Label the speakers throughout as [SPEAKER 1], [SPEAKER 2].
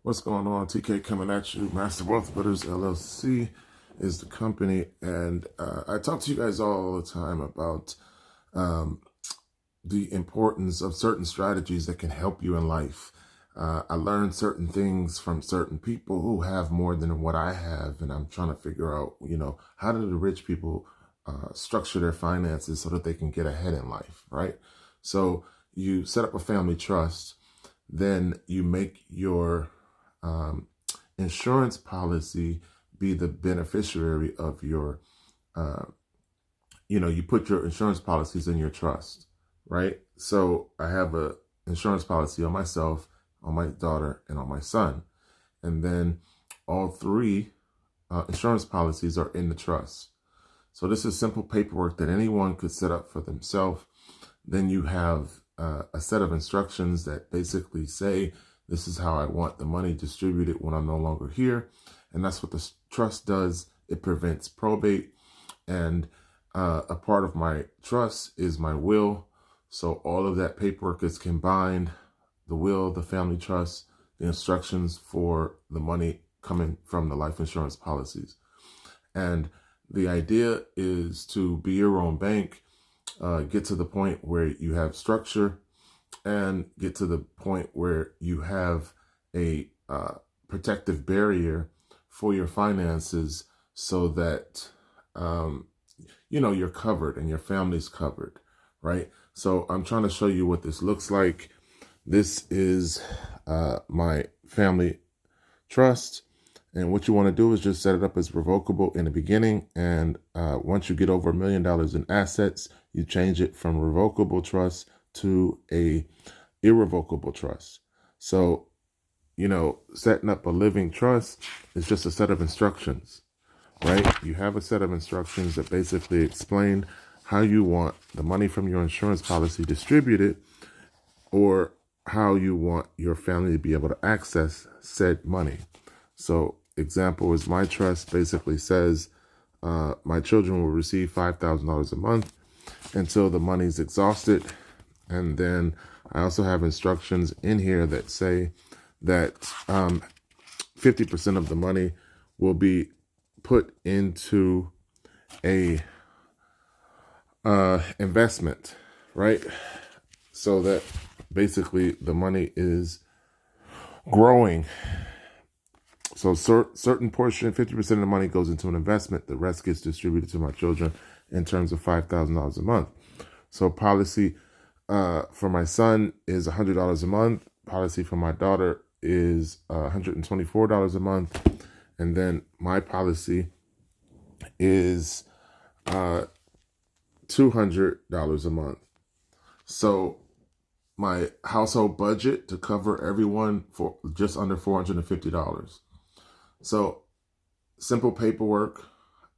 [SPEAKER 1] What's going on? TK coming at you. Master Wealth Builders LLC is the company. And I talk to you guys all the time about um, the importance of certain strategies that can help you in life. I learned certain things from certain people who have more than what I have. And I'm trying to figure out, how do the rich people structure their finances so that they can get ahead in life, right? So you set up a family trust, then you make your um, insurance policy be the beneficiary of your, uh, you put your insurance policies in your trust, right? So I have a insurance policy on myself, on my daughter, and on my son. And then all three insurance policies are in the trust. So this is simple paperwork that anyone could set up for themselves. Then you have a set of instructions that basically say, this is how I want the money distributed when I'm no longer here. And that's what the trust does. It prevents probate. And a part of my trust is my will. So all of that paperwork is combined: the will, the family trust, the instructions for the money coming from the life insurance policies. And the idea is to be your own bank, get to the point where you have structure, and get to the point where you have a protective barrier for your finances so that, you're covered and your family's covered, right? So I'm trying to show you what this looks like. This is my family trust. And what you want to do is just set it up as revocable in the beginning. And once you get over $1 million in assets, you change it from revocable trust to a irrevocable trust. So, setting up a living trust is just a set of instructions, right? You have a set of instructions that basically explain how you want the money from your insurance policy distributed, or how you want your family to be able to access said money. So example is my trust basically says my children will receive $5,000 a month until the money's exhausted. And then I also have instructions in here that say that 50% of the money will be put into a investment, right? So that basically the money is growing. So certain portion, 50% of the money goes into an investment. The rest gets distributed to my children in terms of $5,000 a month. So policy for my son is $100 a month. Policy for my daughter is $124 a month. And then my policy is $200 a month. So my household budget to cover everyone for just under $450. So simple paperwork.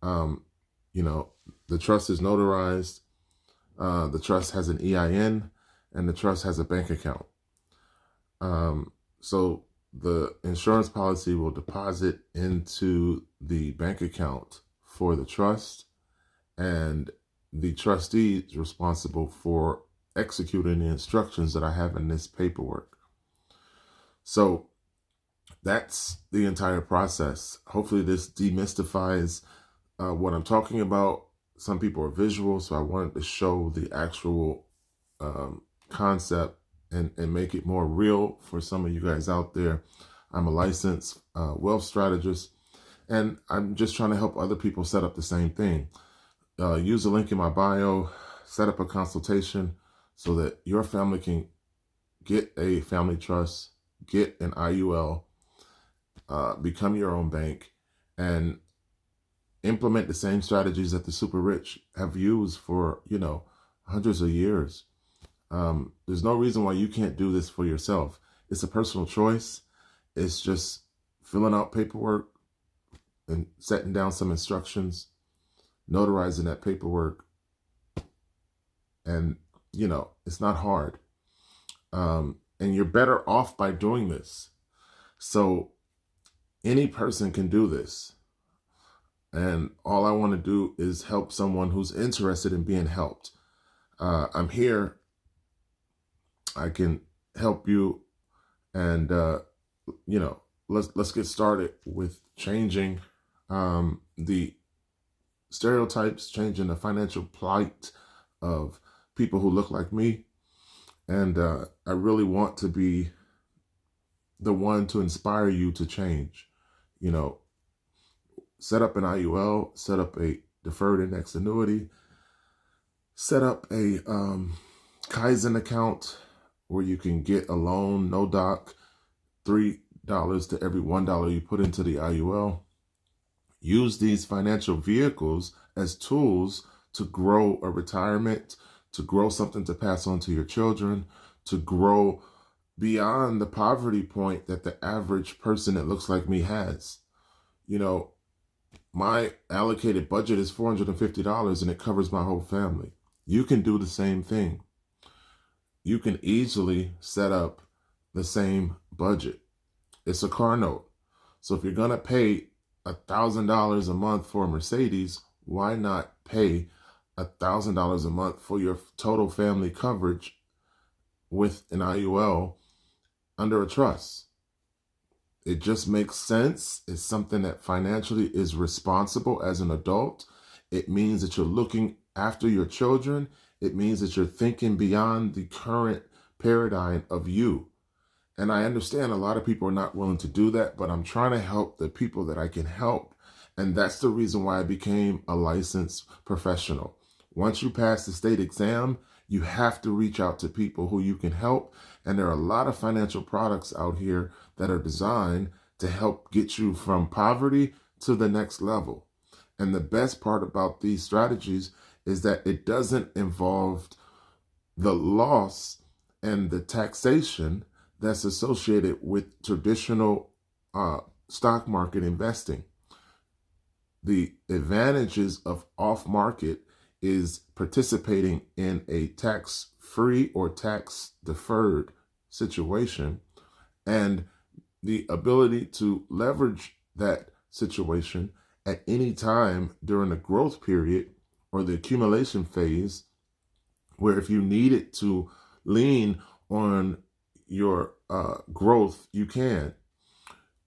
[SPEAKER 1] The trust is notarized. The trust has an EIN, and the trust has a bank account. So the insurance policy will deposit into the bank account for the trust, and the trustee is responsible for executing the instructions that I have in this paperwork. So that's the entire process. Hopefully this demystifies what I'm talking about. Some people are visual, so I wanted to show the actual concept and make it more real for some of you guys out there. I'm a licensed wealth strategist, and I'm just trying to help other people set up the same thing. Use the link in my bio, set up a consultation so that your family can get a family trust, get an IUL, become your own bank, and implement the same strategies that the super rich have used for, hundreds of years. There's no reason why you can't do this for yourself. It's a personal choice. It's just filling out paperwork and setting down some instructions, notarizing that paperwork. And, it's not hard. And you're better off by doing this. So any person can do this. And all I want to do is help someone who's interested in being helped. I'm here. I can help you. And, let's get started with changing the stereotypes, changing the financial plight of people who look like me. And I really want to be the one to inspire you to change. You know, set up an IUL, set up a deferred index annuity, set up a Kaizen account where you can get a loan, no doc, $3 to every $1 you put into the IUL. Use these financial vehicles as tools to grow a retirement, to grow something to pass on to your children, to grow beyond the poverty point that the average person that looks like me has. You know, my allocated budget is $450 and it covers my whole family. You can do the same thing. You can easily set up the same budget. It's a car note. So if you're going to pay $1,000 a month for a Mercedes, why not pay $1,000 a month for your total family coverage with an IUL under a trust? It just makes sense. It's something that financially is responsible as an adult. It means that you're looking after your children. It means that you're thinking beyond the current paradigm of you. And I understand a lot of people are not willing to do that, but I'm trying to help the people that I can help. And that's the reason why I became a licensed professional. Once you pass the state exam, you have to reach out to people who you can help. And there are a lot of financial products out here that are designed to help get you from poverty to the next level. And the best part about these strategies is that it doesn't involve the loss and the taxation that's associated with traditional stock market investing. The advantages of off-market is participating in a tax-free or tax-deferred situation, and the ability to leverage that situation at any time during the growth period or the accumulation phase, where if you needed to lean on your growth, you can.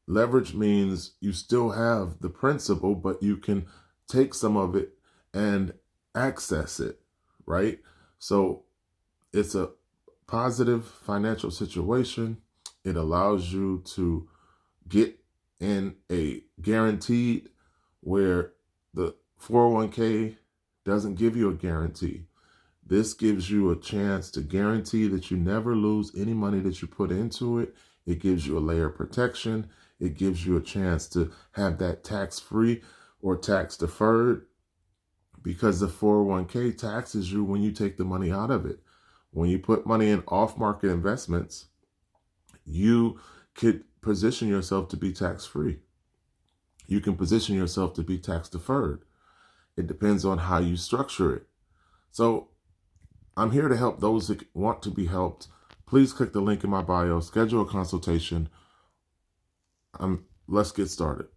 [SPEAKER 1] Leverage means you still have the principal, but you can take some of it and access it, right? So it's a positive financial situation. It allows you to get in a guaranteed where the 401k doesn't give you a guarantee. This gives you a chance to guarantee that you never lose any money that you put into it. It gives you a layer of protection. It gives you a chance to have that tax-free or tax-deferred, because the 401k taxes you when you take the money out of it. When you put money in off-market investments, you could position yourself to be tax-free. You can position yourself to be tax-deferred. It depends on how you structure it. So I'm here to help those that want to be helped. Please click the link in my bio, schedule a consultation. Let's get started.